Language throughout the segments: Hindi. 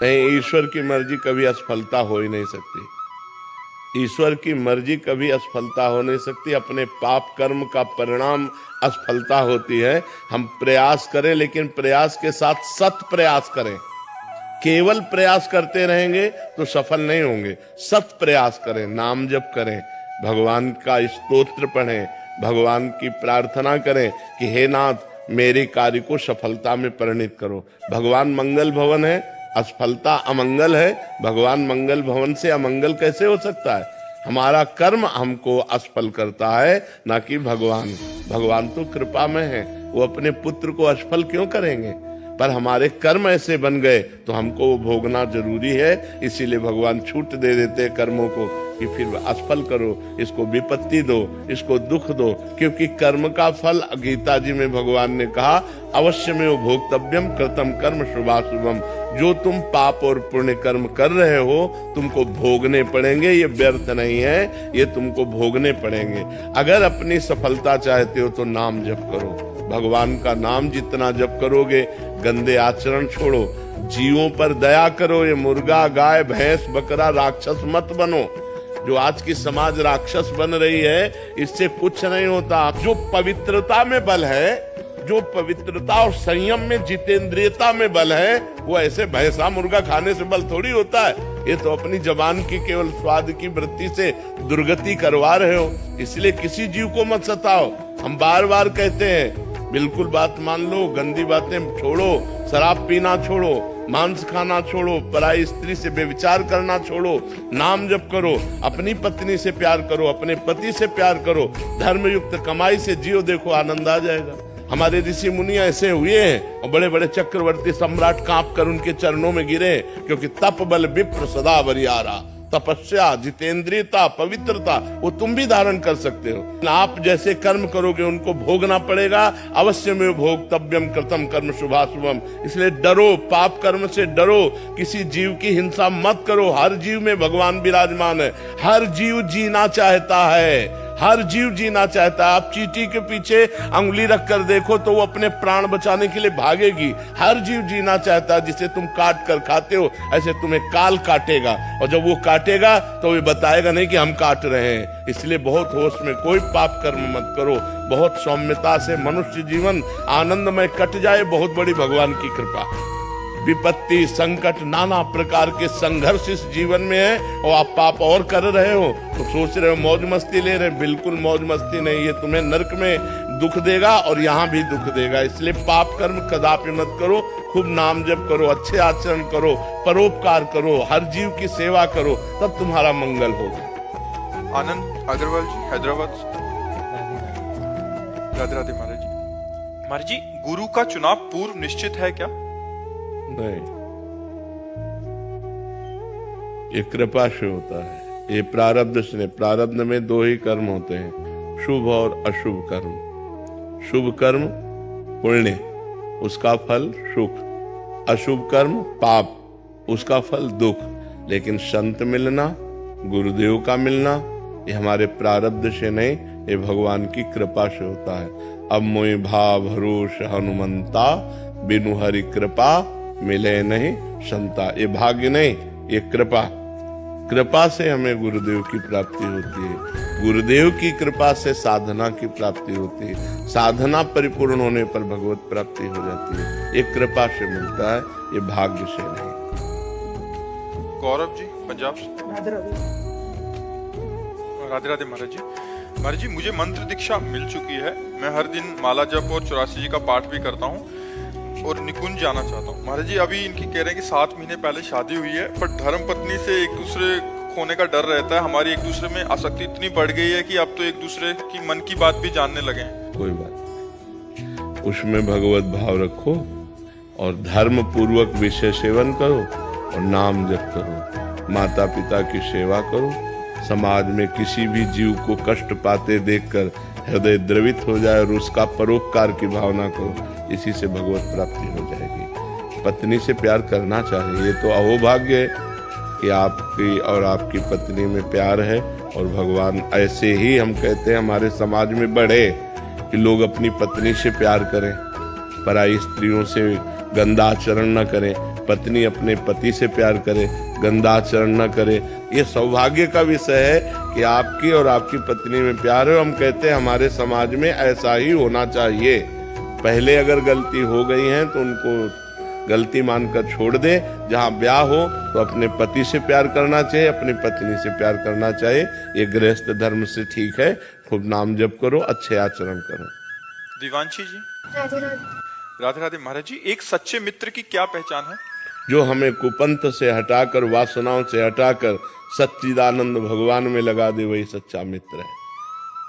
नहीं, ईश्वर की मर्जी कभी असफलता हो ही नहीं सकती। ईश्वर की मर्जी कभी असफलता हो नहीं सकती। अपने पाप कर्म का परिणाम असफलता होती है। हम प्रयास करें, लेकिन प्रयास के साथ सत प्रयास करें। केवल प्रयास करते रहेंगे तो सफल नहीं होंगे। सत प्रयास करें, नाम जप करें, भगवान का स्तोत्र पढ़ें, भगवान की प्रार्थना करें कि हे नाथ मेरे कार्य को सफलता में परिणित करो। भगवान मंगल भवन है, असफलता अमंगल है। भगवान मंगल भवन से अमंगल कैसे हो सकता है? हमारा कर्म हमको असफल करता है, ना कि भगवान। भगवान तो कृपा में है, वो अपने पुत्र को असफल क्यों करेंगे? पर हमारे कर्म ऐसे बन गए तो हमको वो भोगना जरूरी है। इसीलिए भगवान छूट दे देते हैं कर्मों को कि फिर असफल करो, इसको विपत्ति दो, इसको दुख दो। क्योंकि कर्म का फल, गीता जी में भगवान ने कहा, अवश्य में वो भोक्तव्यम कृतम कर्म शुभाशुभम। जो तुम पाप और पुण्य कर्म कर रहे हो तुमको भोगने पड़ेंगे, ये व्यर्थ नहीं है, ये तुमको भोगने पड़ेंगे। अगर अपनी सफलता चाहते हो तो नाम जप करो। भगवान का नाम जितना जप करोगे, गंदे आचरण छोड़ो, जीवों पर दया करो। ये मुर्गा, गाय, भैंस, बकरा राक्षस मत बनो। जो आज की समाज राक्षस बन रही है, इससे कुछ नहीं होता। जो पवित्रता में बल है, जो पवित्रता और संयम में, जितेंद्रियता में बल है, वो ऐसे भैंसा मुर्गा खाने से बल थोड़ी होता है। ये तो अपनी जबान की केवल स्वाद की वृत्ति से दुर्गति करवा रहे हो। इसलिए किसी जीव को मत सताओ। हम बार बार कहते हैं, बिल्कुल बात मान लो, गंदी बातें छोड़ो, शराब पीना छोड़ो, मांस खाना छोड़ो, पराई स्त्री से बेविचार करना छोड़ो, नाम जप करो, अपनी पत्नी से प्यार करो, अपने पति से प्यार करो, धर्मयुक्त कमाई से जियो, देखो आनंद आ जाएगा। हमारे ऋषि मुनि ऐसे हुए हैं और बड़े बड़े चक्रवर्ती सम्राट कांप कर उनके चरणों में गिरे, क्योंकि तप बल विप्र सदा बरियारा। तपस्या, जितेंद्रियता, पवित्रता वो तुम भी धारण कर सकते हो। आप जैसे कर्म करोगे उनको भोगना पड़ेगा। अवश्य में भोक्तव्यम कृतम कर्म शुभाशुभम। इसलिए डरो, पाप कर्म से डरो, किसी जीव की हिंसा मत करो। हर जीव में भगवान विराजमान है। हर जीव जीना चाहता है, हर जीव जीना चाहता है। आप चींटी के पीछे अंगुली रख कर देखो तो वो अपने प्राण बचाने के लिए भागेगी। हर जीव जीना चाहता है। जिसे तुम काट कर खाते हो, ऐसे तुम्हें काल काटेगा, और जब वो काटेगा तो ये बताएगा नहीं कि हम काट रहे हैं। इसलिए बहुत होश में, कोई पाप कर्म मत करो। बहुत सौम्यता से मनुष्य जीवन आनंदमय कट जाए, बहुत बड़ी भगवान की कृपा। विपत्ति, संकट, नाना प्रकार के संघर्ष इस जीवन में है, और आप पाप और कर रहे हो तो सोच रहे हो मौज मस्ती ले रहे हैं। बिल्कुल मौज मस्ती नहीं, ये तुम्हें नरक में दुख देगा और यहाँ भी दुख देगा। इसलिए पाप कर्म कदापि मत करो। खूब नाम जप करो, अच्छे आचरण करो, परोपकार करो, हर जीव की सेवा करो, तब तुम्हारा मंगल होगा। आनंद अग्रवाल जी, हैदराबाद। राधे राधे महाराज जी। महाराज जी, गुरु का चुनाव पूर्व निश्चित है क्या? नहीं, ये कृपा से होता है। ये प्रारब्ध से। प्रारब्ध में दो ही कर्म होते हैं, शुभ और अशुभ कर्म। शुभ कर्म पुण्य, उसका फल सुख। अशुभ कर्म पाप, उसका फल दुख। लेकिन संत मिलना, गुरुदेव का मिलना, ये हमारे प्रारब्ध से नहीं, ये भगवान की कृपा से होता है। अब मोहि भाव भरोस हनुमंता, बिनु हरि कृपा मिले नहीं संता। ये भाग्य नहीं, ये कृपा। कृपा से हमें गुरुदेव की प्राप्ति होती है। गुरुदेव की कृपा से साधना की प्राप्ति होती है। साधना परिपूर्ण होने पर भगवत प्राप्ति हो जाती है। ये कृपा से मिलता है, ये भाग्य से नहीं। गौरव जी, पंजाब से। राधे राधे महाराज जी। महाराज जी, मुझे मंत्र दीक्षा मिल चुकी है। मैं हर दिन माला जप और 84 जी का पाठ भी करता हूँ और निकुंज जाना चाहता हूँ। महाराज जी, अभी इनकी कह रहे हैं कि 7 महीने पहले शादी हुई है, पर धर्म पत्नी से एक दूसरे खोने का डर रहता है। हमारी एक दूसरे में आसक्ति इतनी बढ़ गई है कि अब तो एक दूसरे की मन की बात भी जानने लगे हैं। कोई बात, उसमें भगवत भाव रखो और धर्म पूर्वक विषय सेवन करो और नाम जप करो। माता पिता की सेवा करो। समाज में किसी भी जीव को कष्ट पाते देखकर हृदय द्रवित हो जाए और उसका परोपकार की भावना करो। इसी से भगवत प्राप्ति हो जाएगी। पत्नी से प्यार करना चाहिए। ये तो अहोभाग्य है कि आपकी और आपकी पत्नी में प्यार है, और भगवान ऐसे ही, हम कहते हैं हमारे समाज में बढ़े कि लोग अपनी पत्नी से प्यार करें, पराई स्त्रियों से गंदा आचरण न करें। पत्नी अपने पति से प्यार करे, गंदा आचरण न करे। ये सौभाग्य का विषय है कि आपकी और आपकी पत्नी में प्यार है। हम कहते हैं हमारे समाज में ऐसा ही होना चाहिए। पहले अगर गलती हो गई है तो उनको गलती मानकर छोड़ दे। जहाँ ब्याह हो तो अपने पति से प्यार करना चाहिए, अपनी पत्नी से प्यार करना चाहिए। ये गृहस्थ धर्म से ठीक है। खूब नाम जप करो, अच्छे आचरण करो। दिवांशी जी, राधे राधे। राधे राधे। महाराज जी, एक सच्चे मित्र की क्या पहचान है? जो हमें कुपंथ से हटाकर, वासनाओं से हटाकर सच्चिदानंद भगवान में लगा दे, वही सच्चा मित्र है।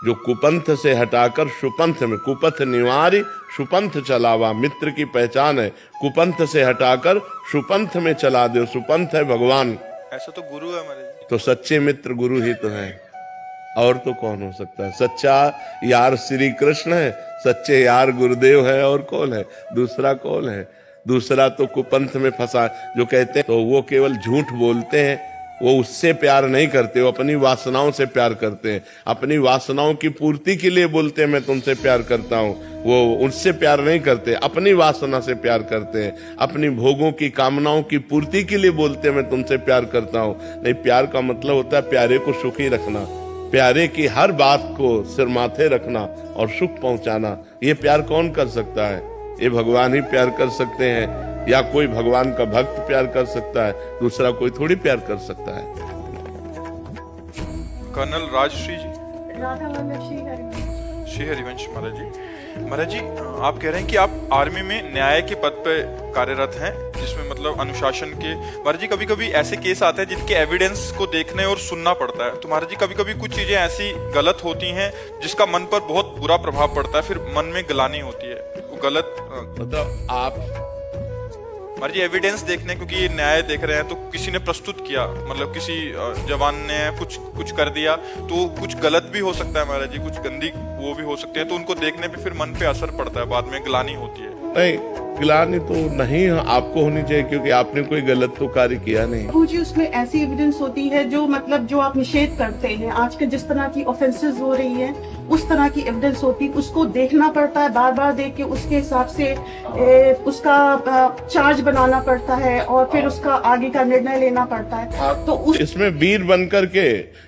जो कुपंथ से हटाकर सुपंथ में, कुपथ निवारी सुपंथ चलावा, मित्र की पहचान है। कुपंथ से हटाकर सुपंथ में चला दे, सुपंथ है भगवान। ऐसा तो गुरु है महाराज जी। तो सच्चे मित्र गुरु ही तो है, और तो कौन हो सकता है? सच्चा यार श्री कृष्ण है, सच्चे यार गुरुदेव है, और कौन है? दूसरा कौन है? दूसरा तो कुपंथ में फंसा, जो कहते हैं तो वो केवल झूठ बोलते हैं। वो उससे प्यार नहीं करते, वो अपनी वासनाओं से प्यार करते हैं। अपनी वासनाओं की पूर्ति के लिए बोलते हैं मैं तुमसे प्यार करता हूँ, वो उनसे प्यार नहीं करते, अपनी वासना से प्यार करते हैं। अपनी भोगों की कामनाओं की पूर्ति के लिए बोलते हैं मैं तुमसे प्यार करता हूँ। नहीं, प्यार का मतलब होता है प्यारे को सुखी रखना, प्यारे की हर बात को सिर माथे रखना और सुख पहुंचाना। ये प्यार कौन कर सकता है? ये भगवान ही प्यार कर सकते हैं, या कोई भगवान का भक्त प्यार कर सकता है, दूसरा कोई थोड़ी प्यार कर सकता है। कर्नल राजश्री जी, राधा वल्लभ श्री हरिवंश। श्री हरिवंश। महाराज जी, महाराज जी, आप कह रहे हैं कि आप आर्मी में न्याय के पद पे कार्यरत हैं, जिसमें मतलब अनुशासन के। महाराज जी, कभी कभी ऐसे केस आते हैं जिनके एविडेंस को देखने और सुनना पड़ता है। तो महाराज जी, कभी कभी कुछ चीजें ऐसी गलत होती हैं जिसका मन पर बहुत बुरा प्रभाव पड़ता है, फिर मन में ग्लानि होती है। वो गलत मतलब आप महाराज जी एविडेंस देखने, क्योंकि ये न्याय देख रहे हैं तो किसी ने प्रस्तुत किया, मतलब किसी जवान ने कुछ कर दिया, तो कुछ गलत भी हो सकता है महाराज जी, कुछ गंदी वो भी हो सकती है, तो उनको देखने पे फिर मन पे असर पड़ता है, बाद में ग्लानि होती है। नहीं, ग्लानि तो नहीं आपको होनी चाहिए, क्योंकि आपने कोई गलत तो कार्य किया नहीं। प्रभु जी, उसमें ऐसी एविडेंस होती है जो मतलब जो आप निषेध करते हैं, आजकल जिस तरह की ऑफेंसेस हो रही है उस तरह की एविडेंस होती है, उसको देखना पड़ता है, बार बार देख के उसके हिसाब से उसका चार्ज बनाना पड़ता है और फिर उसका आगे का निर्णय लेना पड़ता है। तो इसमें वीर बनकर के,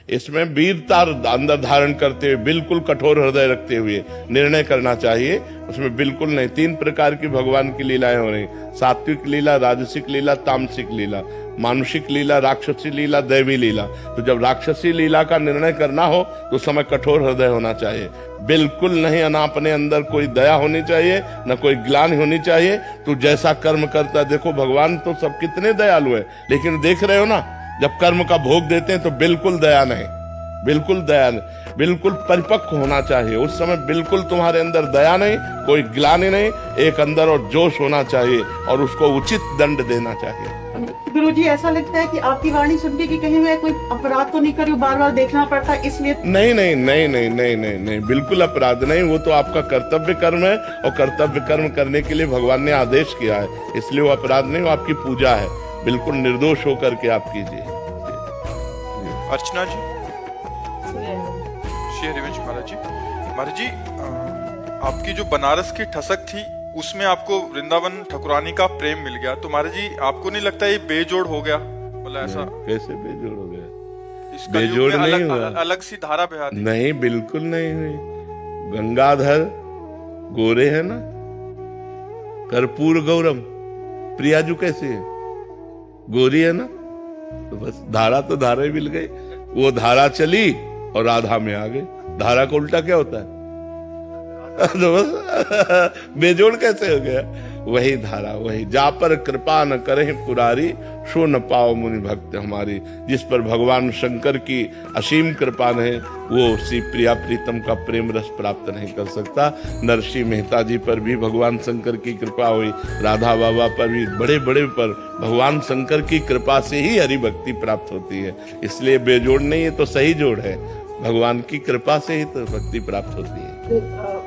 इसमें वीरता अंदर धारण करते हुए, बिल्कुल कठोर हृदय रखते हुए निर्णय करना चाहिए। उसमें बिल्कुल नहीं। 3 प्रकार की भगवान की लीलाएं हो रही, सात्विक लीला, राजसिक लीला, तामसिक लीला, मानुषिक लीला, राक्षसी लीला, दैवी लीला। तो जब राक्षसी लीला का निर्णय करना हो तो उस समय कठोर हृदय होना चाहिए, बिल्कुल नहीं। ना अपने अंदर कोई दया होनी चाहिए, न कोई ग्लानि होनी चाहिए। तो जैसा कर्म करता है, देखो भगवान तो सब कितने दयालु है, लेकिन देख रहे हो ना, जब कर्म का भोग देते हैं तो बिल्कुल दया नहीं, बिल्कुल दया नहीं। बिल्कुल परिपक्व होना चाहिए उस समय, बिल्कुल तुम्हारे अंदर दया नहीं, कोई ग्लानि नहीं, एक अंदर और जोश होना चाहिए और उसको उचित दंड देना चाहिए। गुरुजी, ऐसा लगता है कि आपकी वाणी सुनने की कहीं मैं कोई अपराध तो नहीं करी, बार बार देखना पड़ता है इसलिए। नहीं नहीं नहीं नहीं नहीं नहीं नहीं, बिल्कुल अपराध नहीं। वो तो आपका कर्तव्य कर्म है, और कर्तव्य कर्म करने के लिए भगवान ने आदेश किया है, इसलिए वो अपराध नहीं, वो आपकी पूजा है। बिल्कुल निर्दोष होकर के आप कीजिए। अर्चना जी, श्री हरिवंश। महाराज जी, महाराज जी, आपकी जो बनारस की ठसक थी उसमें आपको वृंदावन ठकुरानी का प्रेम मिल गया, तो महाराज जी आपको नहीं लगता ये बेजोड़ हो गया? मतलब ऐसा कैसे बेजोड़ हो गया? इसका बेजोड़ युग में नहीं हुआ। अलग सी धारा बहा दी। नहीं, बिल्कुल नहीं हुई। गंगाधर गोरे है ना, कर्पूर गौरम, प्रियाजू कैसे है? गोरी है ना, तो बस धारा तो धारा ही मिल गई। वो धारा चली और राधा में आ गई। धारा का उल्टा क्या होता है? तो बस बेजोड़ कैसे हो गया? वही धारा, वही। जा पर कृपा न करे पुरारी, सो न पाओ मुनि भक्त हमारी। जिस पर भगवान शंकर की असीम कृपा नहीं, वो श्री प्रिया प्रीतम का प्रेम रस प्राप्त नहीं कर सकता। नरसिंह मेहता जी पर भी भगवान शंकर की कृपा हुई, राधा बाबा पर भी, बड़े बड़े पर भगवान शंकर की कृपा से ही हरि भक्ति प्राप्त होती है। इसलिए बेजोड़ नहीं है, तो सही जोड़ है। भगवान की कृपा से ही तो भक्ति प्राप्त होती है।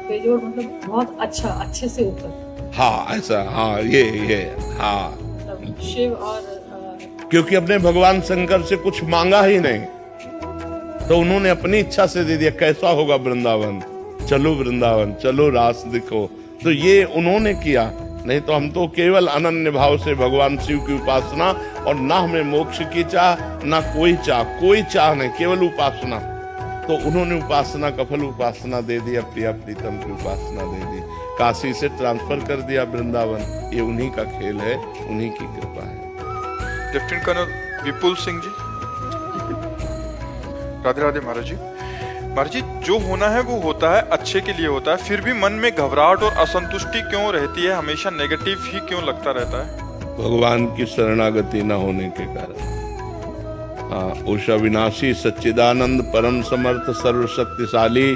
बेजोड़ मतलब बहुत अच्छा, अच्छे से ऊपर। हाँ, ऐसा, हाँ, ये हाँ, मतलब शिव और क्योंकि अपने भगवान शंकर से कुछ मांगा ही नहीं, तो उन्होंने अपनी इच्छा से दे दिया। कैसा होगा वृंदावन, चलो वृंदावन, चलो रास दिखो, तो ये उन्होंने किया, नहीं तो हम तो केवल अनन्य भाव से भगवान शिव की उपासना, और ना हमें मोक्ष की चाह, ना कोई चाह नहीं, केवल उपासना। तो उन्होंने उपासना का फल उपासना दे दिया, प्रिया प्रीतम की उपासना दे दी, काशी से ट्रांसफर कर दिया वृंदावन। ये उन्हीं का खेल है, उन्हीं की कृपा है। लेफ्टिनेंट कर्नल विपुल सिंह जी। राधे राधे महाराज जी। महाराज जी, जो होना है वो होता है, अच्छे के लिए होता है, फिर भी मन में घबराहट और असंतुष्टि क्यों रहती है, हमेशा नेगेटिव ही क्यों लगता रहता है? भगवान की शरणागति न होने के कारण। हाँ, उस अविनाशी सच्चिदानंद परम समर्थ सर्वशक्तिशाली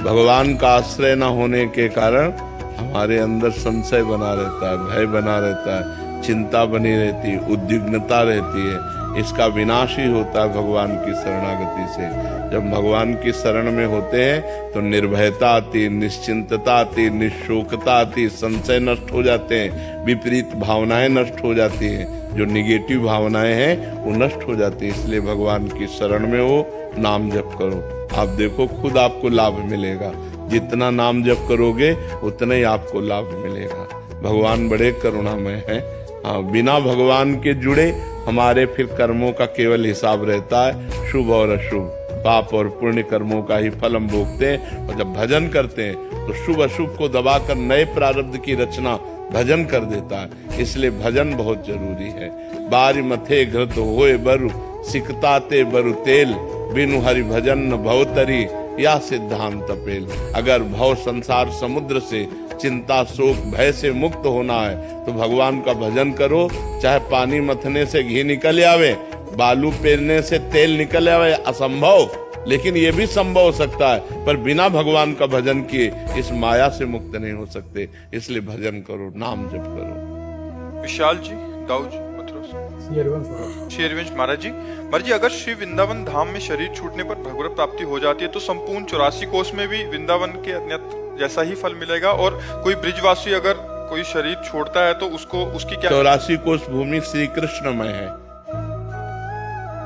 भगवान का आश्रय न होने के कारण हमारे अंदर संशय बना रहता है, भय बना रहता है, चिंता बनी रहती है, उद्विग्नता रहती है। इसका विनाश ही होता है भगवान की शरणागति से। जब भगवान की शरण में होते हैं तो निर्भयता आती, निश्चिंतता आती, निशोकता आती, संशय नष्ट हो जाते हैं, विपरीत भावनाएं नष्ट हो जाती हैं, जो निगेटिव भावनाएं हैं वो नष्ट हो जाती है। इसलिए भगवान की शरण में हो, नाम जप करो, आप देखो खुद आपको लाभ मिलेगा। जितना नाम जप करोगे उतना ही आपको लाभ मिलेगा। भगवान बड़े करुणामय हैं। हाँ, बिना भगवान के जुड़े हमारे फिर कर्मों का केवल हिसाब रहता है, शुभ और अशुभ, पाप और पुण्य कर्मों का ही फल हम भोगते हैं। और जब भजन करते हैं तो शुभ अशुभ को दबाकर नए प्रारब्ध की रचना भजन कर देता है। इसलिए भजन बहुत जरूरी है। बारी मथे घृत होए बरु, सिकताते बरु तेल, बिनु हरि भजन न भवतरी, या सिद्धांत पेल। अगर भव संसार समुद्र से, चिंता शोक भय से मुक्त होना है तो भगवान का भजन करो। चाहे पानी मथने से घी निकल आवे, बालू पेरने से तेल निकल आवे, असंभव, लेकिन ये भी संभव हो सकता है। पर बिना भगवान का भजन किए इस माया से मुक्त नहीं हो सकते। इसलिए भजन करो, नाम जप करो। विशाल जी, दाऊ जी, शेरवंश महाराज जी। महाराज जी, अगर श्री वृंदावन धाम में शरीर छूटने पर भगवत प्राप्ति हो जाती है तो संपूर्ण 84 कोष में भी वृंदावन के अन्यत्र जैसा ही फल मिलेगा? और कोई ब्रिजवासी अगर कोई शरीर छोड़ता है तो उसको उसकी क्या? 84 कोष भूमि श्री कृष्णमय है,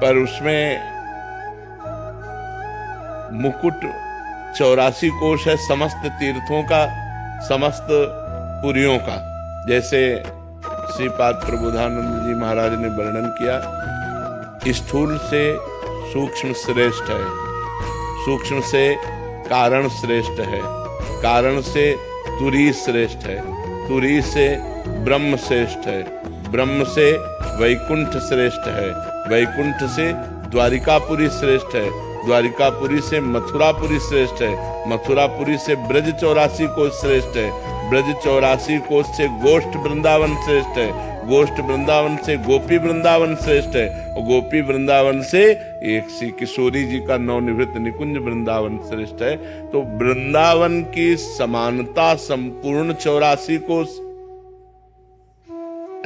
पर उसमें मुकुट 84 कोष है समस्त तीर्थों का, समस्त पुरियों का। जैसे श्रीपाद प्रबोधानंद जी महाराज ने वर्णन किया, स्थूल से सूक्ष्म श्रेष्ठ है, सूक्ष्म से कारण श्रेष्ठ है, कारण से तुरी श्रेष्ठ है, तुरी से ब्रह्म श्रेष्ठ है, ब्रह्म से वैकुंठ श्रेष्ठ है, वैकुंठ से द्वारिकापुरी श्रेष्ठ है, द्वारिकापुरी से मथुरापुरी श्रेष्ठ है, मथुरापुरी से ब्रज 84 कोष श्रेष्ठ है, ब्रज 84 कोष से गोष्ठ वृंदावन श्रेष्ठ है, गोष्ठ वृंदावन से गोपी वृंदावन श्रेष्ठ है, और गोपी वृंदावन से एक श्री किशोरी जी का नवनिवृत्त निकुंज वृंदावन श्रेष्ठ है। तो वृंदावन की समानता संपूर्ण 84 कोष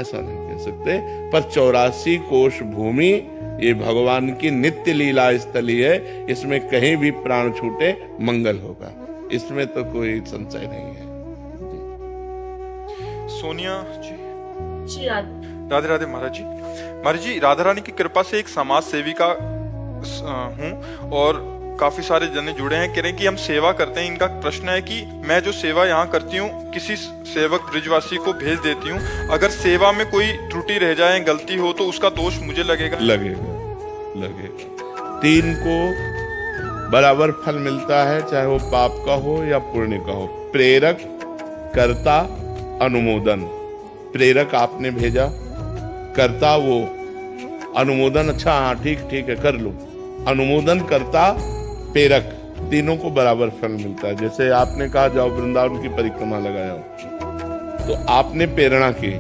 ऐसा नहीं कह सकते, पर 84 कोष भूमि ये भगवान की नित्य लीला स्थली है। इसमें कहीं भी प्राण छूटे मंगल होगा, इसमें तो कोई संशय नहीं है। सोनिया जी। श्री राधे राधे महाराज जी। महाराज जी, राधा रानी की कृपा से एक समाज सेविका हूँ और काफी सारे जने जुड़े हैं, कह रहे हैं कि हम सेवा करते हैं। इनका प्रश्न है कि मैं जो सेवा यहाँ करती हूँ किसी सेवक ब्रिजवासी को भेज देती हूँ, अगर सेवा में कोई त्रुटि रह जाए, गलती हो तो उसका दोष मुझे लगेगा? लगेगा। 3 को बराबर फल मिलता है, चाहे वो पाप का हो या पुण्य का हो। प्रेरक, कर्ता, अनुमोदन। प्रेरक आपने भेजा, कर्ता वो, अनुमोदन अच्छा हाँ ठीक है कर लो, अनुमोदन करता प्रेरक, तीनों को बराबर फल मिलता है। जैसे आपने कहा जाओ वृंदावन की परिक्रमा लगाओ, तो आपने प्रेरणा की।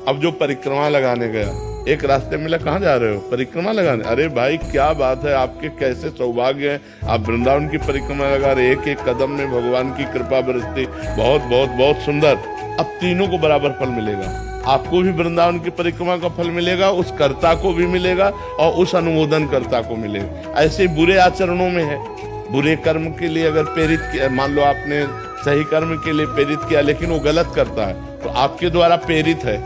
अब जो परिक्रमा लगाने गया, एक रास्ते मिला, कहाँ जा रहे हो? परिक्रमा लगाने। अरे भाई क्या बात है, आपके कैसे सौभाग्य है, आप वृंदावन की परिक्रमा लगा रहे, एक एक कदम में भगवान की कृपा बरसती, बहुत बहुत बहुत सुंदर। अब तीनों को बराबर फल मिलेगा, आपको भी वृंदावन की परिक्रमा का फल मिलेगा, उस कर्ता को भी मिलेगा और उस अनुमोदन कर्ता को मिलेगा। ऐसे बुरे आचरणों में है, बुरे कर्म के लिए अगर प्रेरित किया, मान लो आपने सही कर्म के लिए प्रेरित किया लेकिन वो गलत करता है, तो आपके द्वारा प्रेरित है,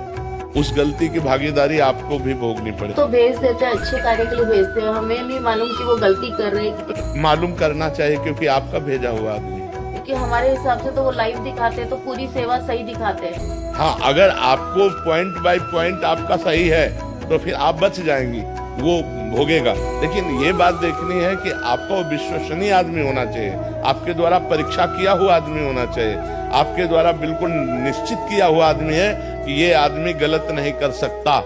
उस गलती की भागीदारी आपको भी भोगनी पड़ेगी। तो भेज देते हैं, अच्छे कार्य के लिए भेजते हैं, हमें नहीं मालूम कि वो गलती कर रहे हैं। मालूम करना चाहिए क्योंकि आपका भेजा हुआ आदमी, क्योंकि हमारे हिसाब से तो वो लाइव दिखाते हैं तो पूरी सेवा सही दिखाते हैं। हाँ, अगर आपको पॉइंट बाय पॉइंट आपका सही है तो फिर आप बच जाएंगी, वो भोगेगा। लेकिन ये बात देखनी है कि आपका वो विश्वसनीय आदमी होना चाहिए, आपके द्वारा परीक्षा किया हुआ आदमी होना चाहिए, आपके द्वारा बिल्कुल निश्चित किया हुआ आदमी है कि ये आदमी गलत नहीं कर सकता,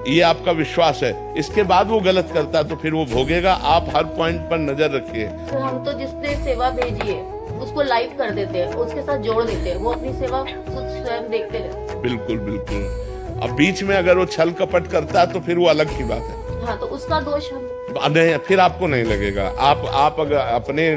ये आपका विश्वास है। इसके बाद वो गलत करता है तो फिर वो भोगेगा। आप हर पॉइंट पर नजर रखिए। तो हम तो जिसने सेवा भेजी है उसको लाइव कर देते हैं, उसके साथ जोड़ देते हैं, वो अपनी सेवा खुद स्वयं देखते रहते हैं। बिल्कुल बिल्कुल। अब बीच में अगर वो छल कपट करता है तो फिर वो अलग की बात है। हाँ, तो उसका दोष हम नहीं, फिर आपको नहीं लगेगा। आप अगर अपने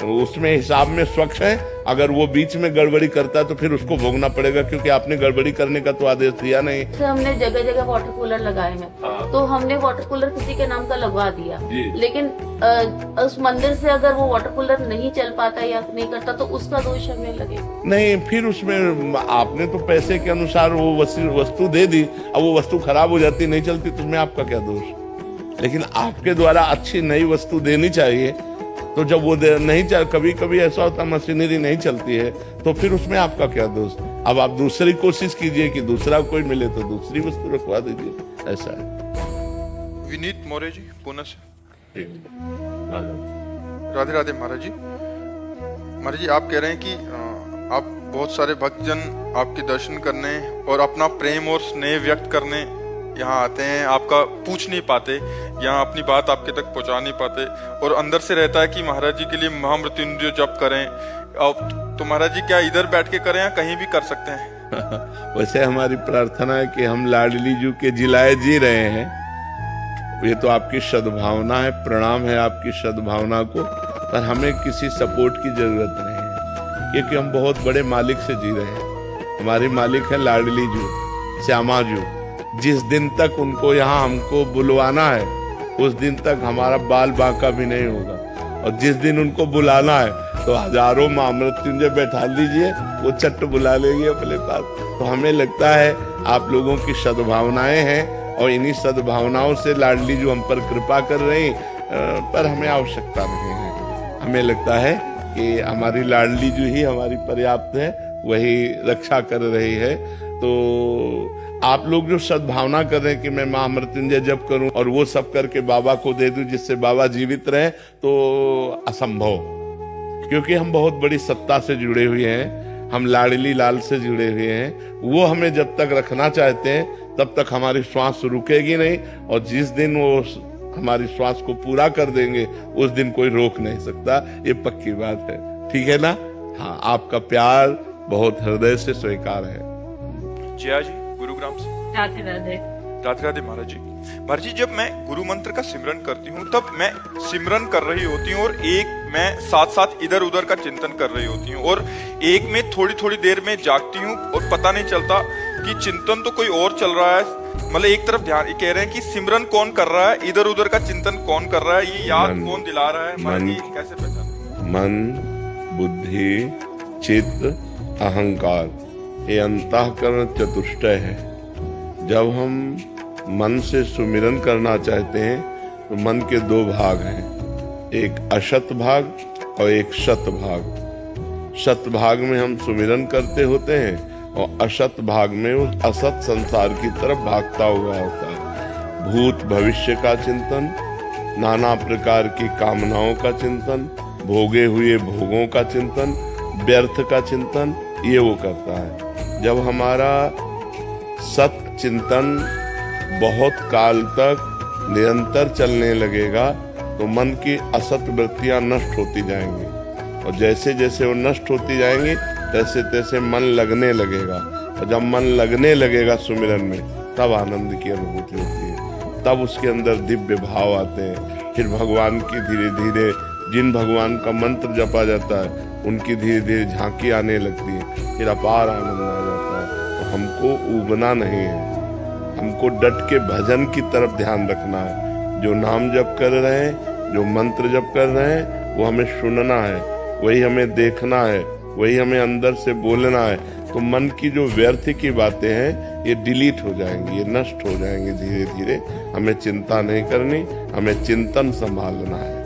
उसमें हिसाब में स्वच्छ है, अगर वो बीच में गड़बड़ी करता है तो फिर उसको भोगना पड़ेगा, क्योंकि आपने गड़बड़ी करने का तो आदेश दिया नहीं। जैसे हमने जगह जगह वाटर कूलर लगाए हैं, तो हमने वाटर कूलर किसी के नाम का लगवा दिया, लेकिन उस मंदिर से अगर वो वाटर कूलर नहीं चल पाता या नहीं करता तो उसका दोष हमें लगेगा। नहीं, फिर उसमें आपने तो पैसे के अनुसार वो वस्तु दे दी, अब वो वस्तु खराब हो जाती, नहीं चलती, तो उसमें आपका क्या दोष? लेकिन आपके द्वारा अच्छी नई वस्तु देनी चाहिए, तो जब वो नहीं चल, कभी कभी ऐसा होता मशीनरी नहीं चलती है, तो फिर उसमें आपका क्या दोष? अब आप दूसरी कोशिश कीजिए कि दूसरा कोई मिले तो दूसरी वस्तु रखवा दीजिए, ऐसा है। विनीत मौर्य जी, पुणे से। राधे राधे महाराज जी। महाराज जी, आप कह रहे हैं कि आप बहुत सारे भक्तजन आपके दर्शन करने और अपना प्रेम और स्नेह व्यक्त करने यहाँ आते हैं, आपका पूछ नहीं पाते, यहाँ अपनी बात आपके तक पहुँचा नहीं पाते, और अंदर से रहता है कि महाराज जी के लिए महामृत्युंजय जप करें। अब तो महाराज जी क्या इधर बैठ के करें या कहीं भी कर सकते हैं? वैसे हमारी प्रार्थना है कि हम लाडली जी के जिलाए जी रहे हैं, ये तो आपकी सद्भावना है, प्रणाम है आपकी सद्भावना को, पर हमें किसी सपोर्ट की जरूरत नहीं है, क्योंकि हम बहुत बड़े मालिक से जी रहे हैं। हमारी मालिक है लाडली जी, श्यामा जी। जिस दिन तक उनको यहाँ हमको बुलवाना है उस दिन तक हमारा बाल बांका भी नहीं होगा, और जिस दिन उनको बुलाना है तो हजारों महामृत्युंजय बैठा लीजिए, वो चट्ट बुला लेंगे अपने पास। तो हमें लगता है आप लोगों की सद्भावनाएं हैं, और इन्हीं सद्भावनाओं से लाडली जो हम पर कृपा कर रही, पर हमें आवश्यकता नहीं है। हमें लगता है कि हमारी लाडली जो ही हमारी पर्याप्त है, वही रक्षा कर रही है। तो आप लोग जो सद्भावना कर रहे हैं कि मैं महामृत्युंजय जप करूं और वो सब करके बाबा को दे दूं जिससे बाबा जीवित रहे, तो असंभव, क्योंकि हम बहुत बड़ी सत्ता से जुड़े हुए हैं, हम लाडली लाल से जुड़े हुए हैं। वो हमें जब तक रखना चाहते हैं तब तक हमारी श्वास रुकेगी नहीं, और जिस दिन वो हमारी श्वास को पूरा कर देंगे उस दिन कोई रोक नहीं सकता, ये पक्की बात है। ठीक है ना? हाँ, आपका प्यार बहुत हृदय से स्वीकार है। जया जी, गुरुग्राम से। राधे राधे। राधे राधे महाराज जी। महाराज जी, जब मैं गुरु मंत्र का सिमरन करती हूँ तब मैं सिमरन कर रही होती हूँ, और एक मैं साथ साथ इधर उधर का चिंतन कर रही होती हूँ, और एक में थोड़ी थोड़ी देर में जागती हूँ और पता नहीं चलता कि चिंतन तो कोई और चल रहा है। मतलब एक तरफ ध्यान, ये कह रहे हैं कि सिमरन कौन कर रहा है, इधर उधर का चिंतन कौन कर रहा है, ये याद कौन दिला रहा है, महाराज जी कैसे पहचान? मन, बुद्धि, चित्त, अहंकार, ये अंतःकरण चतुष्टय है। जब हम मन से सुमिरन करना चाहते हैं तो मन के दो भाग हैं, एक अशत भाग और एक शत भाग। शत भाग में हम सुमिरन करते होते हैं, और अशत भाग में उस असत संसार की तरफ भागता हुआ होता है। भूत भविष्य का चिंतन, नाना प्रकार की कामनाओं का चिंतन, भोगे हुए भोगों का चिंतन, व्यर्थ का चिंतन, ये वो करता है। जब हमारा सत चिंतन बहुत काल तक निरंतर चलने लगेगा तो मन की असत वृत्तियां नष्ट होती जाएंगी, और जैसे जैसे वो नष्ट होती जाएंगी तैसे तैसे मन लगने लगेगा, और जब मन लगने लगेगा सुमिरन में, तब आनंद की अनुभूति होती है, तब उसके अंदर दिव्य भाव आते हैं। फिर भगवान की धीरे धीरे, जिन भगवान का मंत्र जपा जाता है उनकी धीरे धीरे झांकी आने लगती है, फिर अपार आनंद आ जाता है। तो हमको उबना नहीं है, हमको डट के भजन की तरफ ध्यान रखना है। जो नाम जप कर रहे हैं, जो मंत्र जप कर रहे हैं, वो हमें सुनना है, वही हमें देखना है, वही हमें अंदर से बोलना है। तो मन की जो व्यर्थ की बातें हैं ये डिलीट हो जाएंगी, ये नष्ट हो जाएंगी धीरे धीरे। हमें चिंता नहीं करनी, हमें चिंतन संभालना है।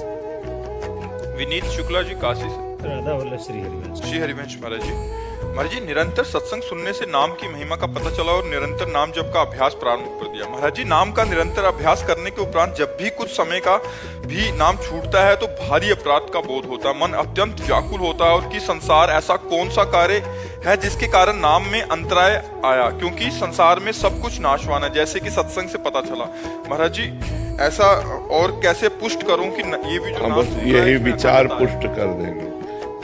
विनीत शुक्ला जी, काशी से। राधा वल्लभ श्री हरिवंश। श्री हरिवंश महाराज जी। महाराज जी, निरंतर सत्संग सुनने से नाम की महिमा का पता चला और निरंतर नाम जप का अभ्यास प्रारंभ कर दिया। महाराज जी, नाम का निरंतर अभ्यास करने के उपरांत जब भी कुछ समय का भी नाम छूटता है तो भारी अपराध का बोध होता है, मन अत्यंत व्याकुल होता है और कि संसार ऐसा कौन सा कार्य है जिसके कारण नाम में अंतराय आया, क्योंकि संसार में सब कुछ नाशवान है, जैसे कि सत्संग से पता चला। महाराज जी, ऐसा और कैसे पुष्ट करूं कि ये भी जो नाम बस यही विचार पुष्ट कर देंगे।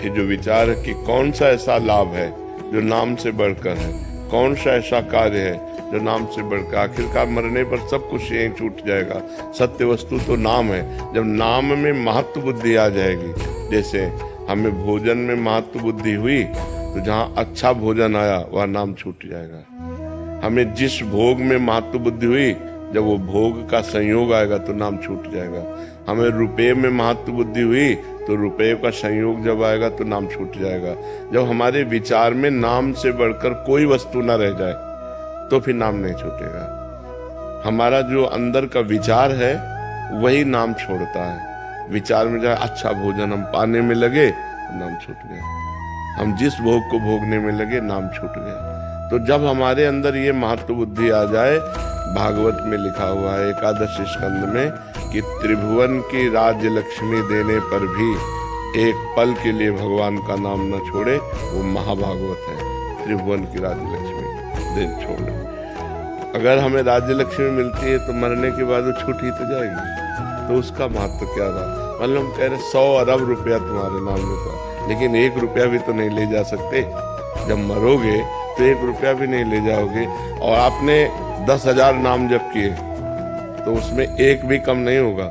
ये जो विचार है कि कौन सा ऐसा लाभ है जो नाम से बढ़कर है, कौन सा ऐसा कार्य है जो नाम से बढ़कर, आखिरकार मरने पर सब कुछ यहीं छूट जाएगा। सत्य वस्तु तो नाम है। जब नाम में महत्व बुद्धि आ जाएगी, जैसे हमें भोजन में महत्व बुद्धि हुई तो जहाँ अच्छा भोजन आया वह नाम छूट जाएगा। हमें जिस भोग में महत्व बुद्धि हुई, जब वो भोग का संयोग आएगा तो नाम छूट जाएगा। हमें रुपये में महत्व बुद्धि हुई तो रुपये का संयोग जब आएगा तो नाम छूट जाएगा। जब हमारे विचार में नाम से बढ़कर कोई वस्तु ना रह जाए तो फिर नाम नहीं छूटेगा। हमारा जो अंदर का विचार है वही नाम छोड़ता है। विचार में जाए अच्छा भोजन हम पाने में लगे तो नाम छूट गया, हम जिस भोग को भोगने में लगे नाम छूट गया। तो जब हमारे अंदर ये महत्व बुद्धि आ जाए, भागवत में लिखा हुआ है एकादश स्कंद में कि त्रिभुवन की राज्य लक्ष्मी देने पर भी एक पल के लिए भगवान का नाम न छोड़े, वो महाभागवत है। त्रिभुवन की राज्य लक्ष्मी दे छोड़े। अगर हमें राज्य लक्ष्मी मिलती है तो मरने के बाद वो छूट ही तो जाएगी, तो उसका महत्व क्या रहा। मतलब हम कह रहे 100 अरब रुपया तुम्हारे नाम में था, लेकिन 1 रुपया भी तो नहीं ले जा सकते। जब मरोगे तो 1 रुपया भी नहीं ले जाओगे। और आपने 10,000 नाम जप किए तो उसमें एक भी कम नहीं होगा।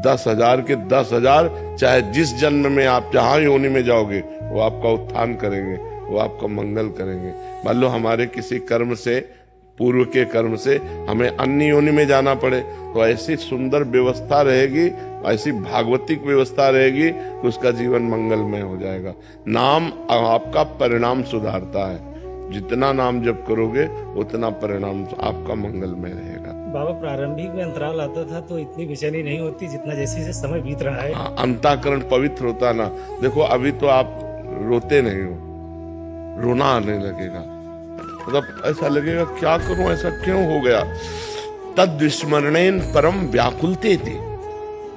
10,000 के 10,000, चाहे जिस जन्म में आप जहां योनि में जाओगे वो आपका उत्थान करेंगे, वो आपका मंगल करेंगे। मान लो हमारे किसी कर्म से, पूर्व के कर्म से हमें अन्य योनि में जाना पड़े तो ऐसी सुंदर व्यवस्था रहेगी, ऐसी भागवतिक व्यवस्था रहेगी कि उसका जीवन मंगलमय हो जाएगा। नाम आपका परिणाम सुधारता है। जितना नाम जप करोगे उतना परिणाम आपका मंगलमय रहेगा। बाबा, प्रारंभिक में अंतराल आता था तो इतनी बेचैनी नहीं होती जितना जैसे जैसे समय बीत रहा है। अंतःकरण पवित्र होता ना। देखो अभी तो आप रोते नहीं हो, रोना आने लगेगा। मतलब ऐसा लगेगा क्या करूं, ऐसा क्यों हो गया। तद विस्मरणेन परम व्याकुलते थे।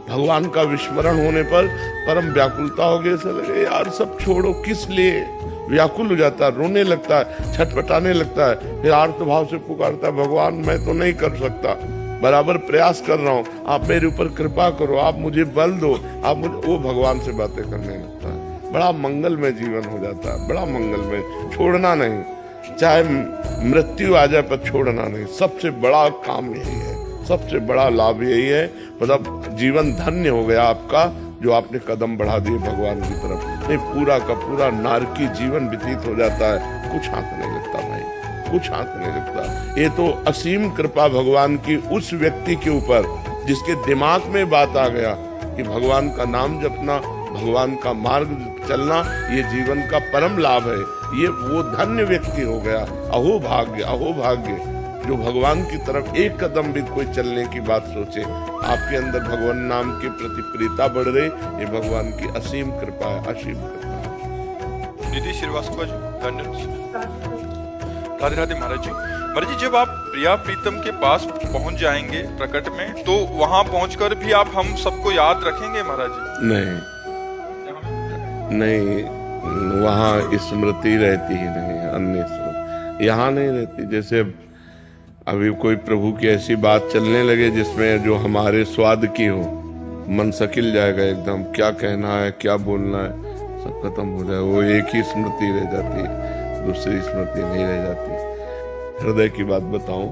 भगवान का विस्मरण होने पर परम व्याकुलता हो गई। ऐसा लगे यार सब छोड़ो, किस लिए। व्याकुल हो जाता है, रोने लगता है, छटपटाने लगता है, फिर आर्तभाव से पुकारता है, भगवान मैं तो नहीं कर सकता, बराबर प्रयास कर रहा हूँ, आप मेरे ऊपर कृपा करो, आप मुझे बल दो, आप मुझे। वो भगवान से बातें करने लगता है। बड़ा मंगलमय जीवन हो जाता है, बड़ा मंगलमय। छोड़ना नहीं, चाहे मृत्यु आ जाए पर छोड़ना नहीं। सबसे बड़ा काम यही है, सबसे बड़ा लाभ यही है। मतलब जीवन धन्य हो गया आपका जो आपने कदम बढ़ा दिए भगवान की तरफ। नहीं, पूरा का पूरा नारकी जीवन व्यतीत हो जाता है। कुछ हाथ नहीं लगता भाई, कुछ हाथ नहीं लगता। ये तो असीम कृपा भगवान की उस व्यक्ति के ऊपर जिसके दिमाग में बात आ गया कि भगवान का नाम जपना, भगवान का मार्ग चलना ये जीवन का परम लाभ है। ये वो धन्य व्यक्ति हो गया। अहो भाग्य, अहो भाग्य जो भगवान की तरफ एक कदम भी कोई चलने की बात सोचे। आपके अंदर भगवान नाम के प्रति प्रीता बढ़ रही, ये भगवान की असीम कृपा है, असीम कृपा है। निधि श्रीवास्तव जी, राधे राधे। महाराज जी, महाराज जी, जब आप प्रिया प्रीतम के पास पहुंच जाएंगे प्रकट में, तो वहां पहुंचकर भी आप हम सबको याद रखेंगे महाराज जी? नहीं, वहाँ स्मृति रहती ही नहीं, अन्य स्मृति यहाँ नहीं रहती। जैसे अभी कोई प्रभु की ऐसी बात चलने लगे जिसमें जो हमारे स्वाद की हो, मन सकिल जाएगा एकदम, क्या कहना है, क्या बोलना है, सब खत्म हो जाए। वो एक ही स्मृति रह जाती है, दूसरी स्मृति नहीं रह जाती। हृदय की बात बताऊं,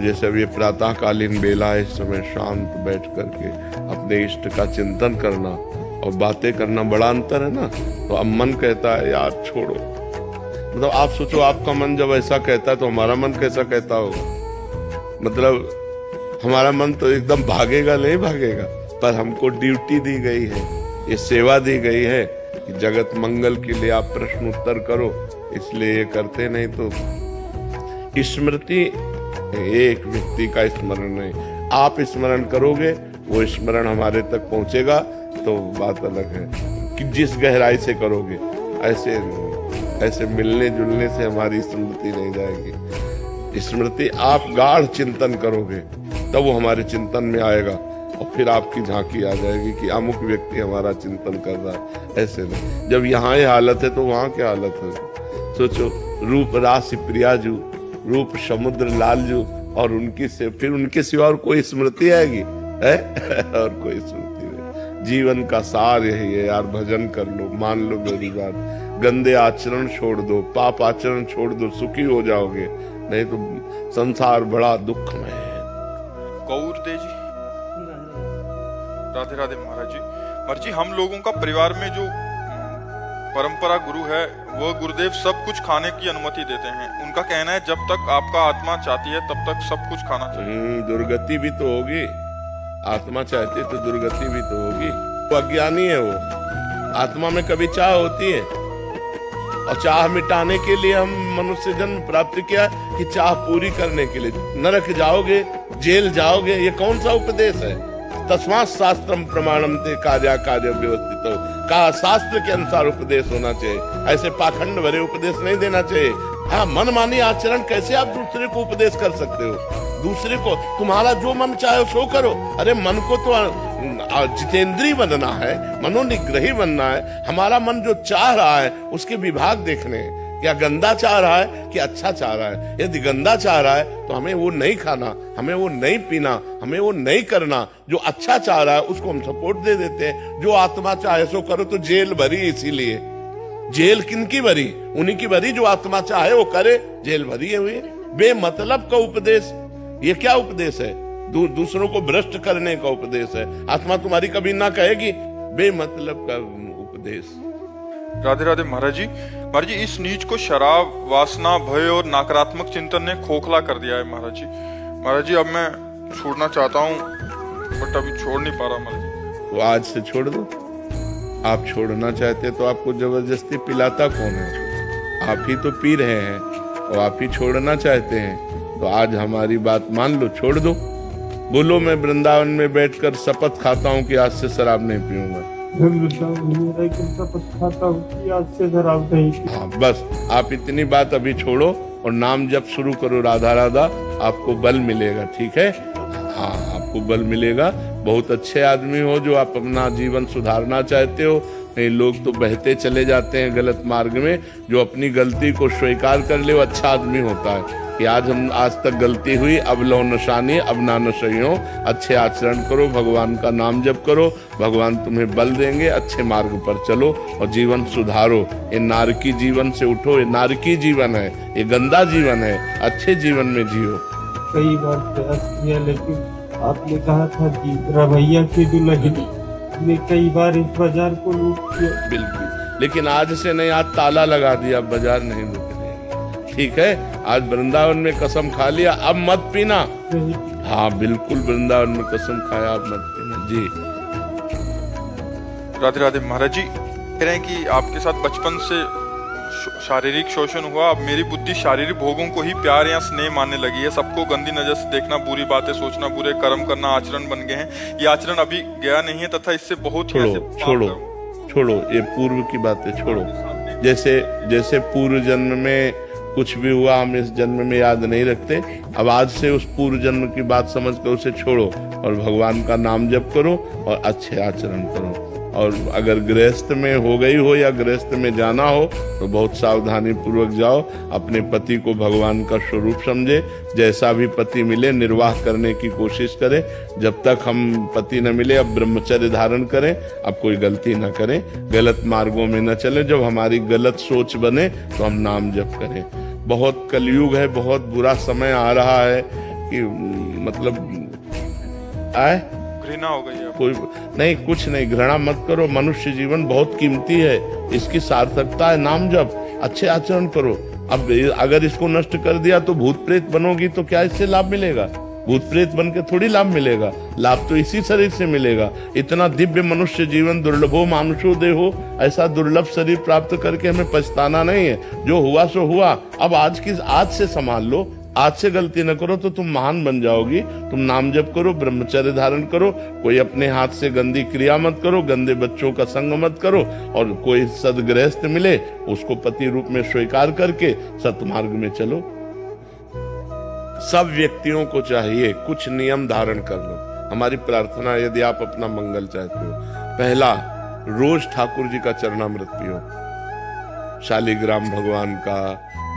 जैसे अब ये प्रातःकालीन बेला है, इस समय शांत बैठ करके अपने इष्ट का चिंतन करना और बातें करना बड़ा अंतर है ना। तो अब मन कहता है यार छोड़ो। मतलब आप सोचो, आपका मन जब ऐसा कहता है तो हमारा मन कैसा कहता होगा। मतलब हमारा मन तो एकदम भागेगा, नहीं भागेगा, पर हमको ड्यूटी दी गई है, ये सेवा दी गई है कि जगत मंगल के लिए आप प्रश्न उत्तर करो, इसलिए ये करते। नहीं तो स्मृति एक व्यक्ति का स्मरण नहीं, आप स्मरण करोगे वो स्मरण हमारे तक पहुंचेगा तो बात अलग है कि जिस गहराई से करोगे। ऐसे ऐसे मिलने जुलने से हमारी स्मृति नहीं जाएगी। स्मृति आप गाढ़ चिंतन करोगे तब वो हमारे चिंतन में आएगा और फिर आपकी झांकी आ जाएगी कि अमुक व्यक्ति हमारा चिंतन कर रहा है। ऐसे नहीं, जब यहाँ ये हालत है तो वहाँ क्या हालत है। सोचो, रूप राशि प्रियाजू, रूप समुद्र लालजू, और उनकी से फिर उनके सिवा और कोई स्मृति आएगी है? और कोई स्मृति नहीं। जीवन का सार यही है यार, भजन कर लो, मान लो मेरी बात, गंदे आचरण छोड़ दो, पाप आचरण छोड़ दो, सुखी हो जाओगे, नहीं तो संसार बड़ा दुखमय है। गौर दे जी, राधे राधे महाराज जी। महाराज जी, हम लोगों का परिवार में जो परंपरा गुरु है वो गुरुदेव सब कुछ खाने की अनुमति देते हैं। उनका कहना है जब तक आपका आत्मा चाहती है तब तक सब कुछ खाना चाहिए। दुर्गति भी तो होगी, आत्मा चाहती तो दुर्गति भी तो होगी। वो अज्ञानी है, वो आत्मा में कभी चाह होती है, और चाह मिटाने के लिए हम मनुष्य जन्म प्राप्त किया कि चाह पूरी करने के लिए। नरक जाओगे, जेल जाओगे, ये कौन सा उपदेश है? तस्मात् शास्त्रम प्रमाणम ते कार्या कार्य व्यवस्थित हो, कहा शास्त्र के अनुसार उपदेश होना चाहिए, ऐसे पाखंड भरे उपदेश नहीं देना चाहिए। हाँ, मनमानी आचरण कैसे आप दूसरे को उपदेश कर सकते हो? दूसरे को तुम्हारा जो मन चाहे सो करो। अरे मन को तो जितेंद्रीय बनना है, मनोनिग्रही बनना है। हमारा मन जो चाह रहा है उसके विभाग देखने हैं, क्या गंदा चाह रहा है कि अच्छा चाह रहा है। यदि गंदा चाह रहा है तो हमें वो नहीं खाना, हमें वो नहीं पीना, हमें वो नहीं करना। जो अच्छा चाह रहा है उसको हम सपोर्ट दे देते हैं। जो आत्मा चाहे सो करो, तो जेल भरी इसीलिए। जेल किनकी भरी? उन्हीं की भरी जो आत्मा चाहे वो करे, जेल भरी है हुई। बेमतलब का उपदेश, ये क्या उपदेश है? दूसरों को भ्रष्ट करने का उपदेश है। आत्मा तुम्हारी कभी ना कहेगी, बेमतलब का उपदेश। राधे राधे महाराज जी। महाराज जी, इस नीच को शराब, वासना, भय और नकारात्मक चिंतन ने खोखला कर दिया है महाराज जी। महाराज जी, अब मैं छोड़ना चाहता हूँ बट अभी छोड़ नहीं पा रहा महाराज जी। वो आज से छोड़ दो। आप छोड़ना चाहते तो आपको जबरदस्ती पिलाता कौन है? आप ही तो पी रहे हैं और आप ही छोड़ना चाहते हैं, तो आज हमारी बात मान लो, छोड़ दो। बोलो, मैं वृंदावन में बैठकर शपथ खाता हूँ कि आज से शराब नहीं पीऊंगा। हाँ, बस आप इतनी बात अभी छोड़ो और नाम जप शुरू करो, राधा राधा। आपको बल मिलेगा, ठीक है? हाँ, आपको बल मिलेगा। बहुत अच्छे आदमी हो जो आप अपना जीवन सुधारना चाहते हो। नहीं, लोग तो बहते चले जाते हैं गलत मार्ग में। जो अपनी गलती को स्वीकार कर ले वो अच्छा आदमी होता है कि आज तक गलती हुई, अब लो नशानी, अब ना नशई हो। अच्छे आचरण करो, भगवान का नाम जप करो, भगवान तुम्हें बल देंगे। अच्छे मार्ग पर चलो और जीवन सुधारो। ये नारकी जीवन से उठो, ये नारकी जीवन है, ये गंदा जीवन है। अच्छे जीवन में जियो। कई बार प्रयास किया, लेकिन आपने कहा था कि रवैया की दुल्हन ने कई बार इस बाजार को लूट किया। बिल्कुल, लेकिन आज से नहीं, आज ताला लगा दिया, बाजार नहीं लूटने, ठीक है? आज वृंदावन में कसम खा लिया, अब मत पीना। हाँ बिल्कुल, वृंदावन में कसम खाया, अब मत पीना जी। राधे राधे महाराज जी। कह रहे हैं कि आपके साथ बचपन से शारीरिक शोषण हुआ, अब मेरी बुद्धि शारीरिक भोगों को ही प्यार या स्नेह मानने लगी है। सबको गंदी नजर से देखना, बुरी बातें सोचना, बुरे कर्म करना आचरण बन गए हैं। ये आचरण अभी गया नहीं है तथा इससे बहुत छोड़ो, ये पूर्व की बातें छोड़ो। जैसे पूर्व जन्म में कुछ भी हुआ हम इस जन्म में याद नहीं रखते। अब आज से उस पूर्व जन्म की बात समझ कर उसे छोड़ो और भगवान का नाम जप करो और अच्छे आचरण करो। और अगर गृहस्थ में हो गई हो या गृहस्थ में जाना हो तो बहुत सावधानी पूर्वक जाओ। अपने पति को भगवान का स्वरूप समझे, जैसा भी पति मिले निर्वाह करने की कोशिश करें। जब तक हम पति न मिले अब ब्रह्मचर्य धारण करें, अब कोई गलती न करें, गलत मार्गों में न चले। जब हमारी गलत सोच बने तो हम नाम जप करें। बहुत कलयुग है, बहुत बुरा समय आ रहा है कि मतलब घृणा हो गई है। कोई नहीं, कुछ नहीं, घृणा मत करो। मनुष्य जीवन बहुत कीमती है, इसकी सार्थकता है नाम जप। अच्छे आचरण करो। अब अगर इसको नष्ट कर दिया तो भूत प्रेत बनोगी तो क्या इससे लाभ मिलेगा? भूत प्रेत बन के थोड़ी लाभ मिलेगा। लाभ तो इसी शरीर से मिलेगा। इतना दिव्य मनुष्य जीवन, दुर्लभो मानुषो देहो, ऐसा दुर्लभ शरीर प्राप्त करके हमें पछताना नहीं है। जो हुआ सो हुआ। अब आज से संभाल लो, आज से गलती न करो तो तुम महान बन जाओगी। तुम नाम जप करो, ब्रह्मचर्य धारण करो, कोई अपने हाथ से गंदी क्रिया मत करो, गंदे बच्चों का संग मत करो, और कोई सदगृहस्थ मिले उसको पति रूप में स्वीकार करके सतमार्ग में चलो। सब व्यक्तियों को चाहिए कुछ नियम धारण कर लो। हमारी प्रार्थना, यदि आप अपना मंगल चाहते हो, पहला, रोज ठाकुर जी का चरणामृत पियो, शालिग्राम भगवान का,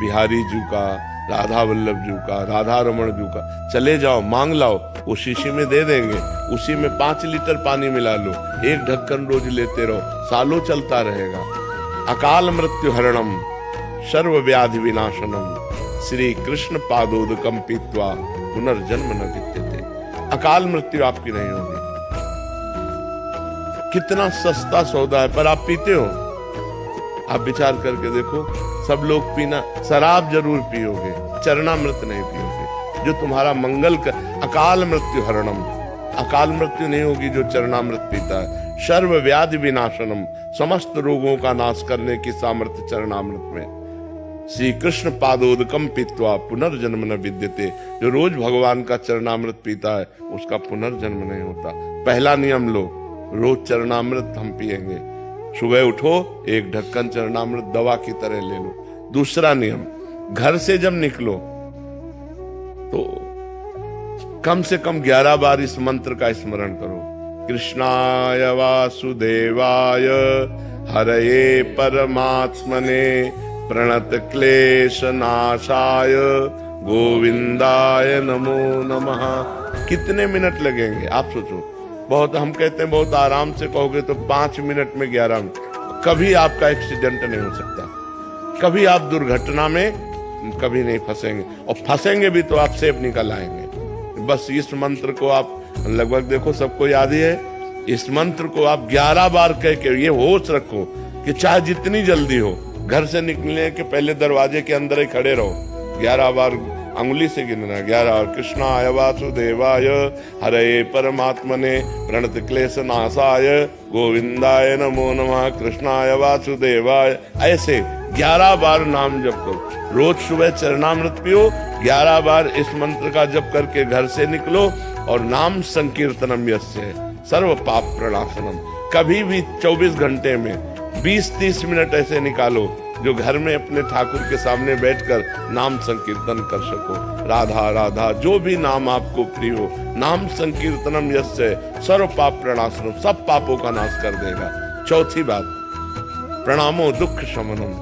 बिहारी जी का, राधा वल्लभ जी का, राधा रमण जी का, चले जाओ मांग लाओ, वो शीशी में दे देंगे, उसी में 5 लीटर पानी मिला लो, 1 ढक्कन रोज लेते रहो, सालों चलता रहेगा। अकाल मृत्यु हरणम सर्व व्याधि विनाशनम श्री कृष्ण पादोदकम पीत्वा पुनर्जन्म न विद्यते। अकाल मृत्यु आपकी नहीं होगी। कितना सस्ता सौदा है, पर आप पीते हो? आप विचार करके देखो, सब लोग पीना, शराब जरूर पियोगे, चरणामृत नहीं पियोगे, जो तुम्हारा मंगल कर। अकाल मृत्यु हरणम, अकाल मृत्यु नहीं होगी जो चरणामृत पीता है। सर्व व्याधि विनाशनम, समस्त रोगों का नाश करने की सामर्थ्य चरणामृत में। श्री कृष्ण पादोदकम पीत्वा पुनर्जन्म न विद्यते, जो रोज भगवान का चरणामृत पीता है उसका पुनर्जन्म नहीं होता। पहला नियम लो, रोज चरणामृत हम पिएंगे। सुबह उठो, 1 ढक्कन चरणामृत दवा की तरह ले लो। दूसरा नियम, घर से जब निकलो तो कम से कम 11 बार इस मंत्र का स्मरण करो। कृष्णाय वासुदेवाय हरये परमात्मने प्रणत क्लेश नाशाय गोविंदाय नमो नमः। कितने मिनट लगेंगे आप सोचो। बहुत, हम कहते हैं बहुत आराम से कहोगे तो 5 मिनट में 11 मिनट। कभी आपका एक्सीडेंट नहीं हो सकता, कभी आप दुर्घटना में कभी नहीं फंसेंगे, और फंसेंगे भी तो आप सेफ निकल आएंगे। बस इस मंत्र को आप लगभग देखो सबको याद ही है। इस मंत्र को आप 11 बार कह के ये होश रखो कि चाहे जितनी जल्दी हो, घर से निकलने के पहले दरवाजे के अंदर ही खड़े रहो। 11 बार अंगुली से गिनना। 11 कृष्णाय वासुदेवाय हरये परमात्मने प्रणत क्लेश नाशाय गोविंदाय नमो नमः कृष्णाय वासुदेवाय। ऐसे 11 बार नाम जप करो। रोज सुबह चरणामृत पियो, 11 बार इस मंत्र का जप करके घर से निकलो, और नाम संकीर्तनम यस्य सर्व पाप प्रणाशनम। कभी भी 24 घंटे में 20-30 मिनट ऐसे निकालो जो घर में अपने ठाकुर के सामने बैठकर नाम संकीर्तन कर सको। राधा राधा, जो भी नाम आपको प्रिय हो, नाम संकीर्तनम यस्य सर्व पाप प्रणाशनम, सब पापों का नाश कर देगा। चौथी बात, प्रणामो दुख शमनम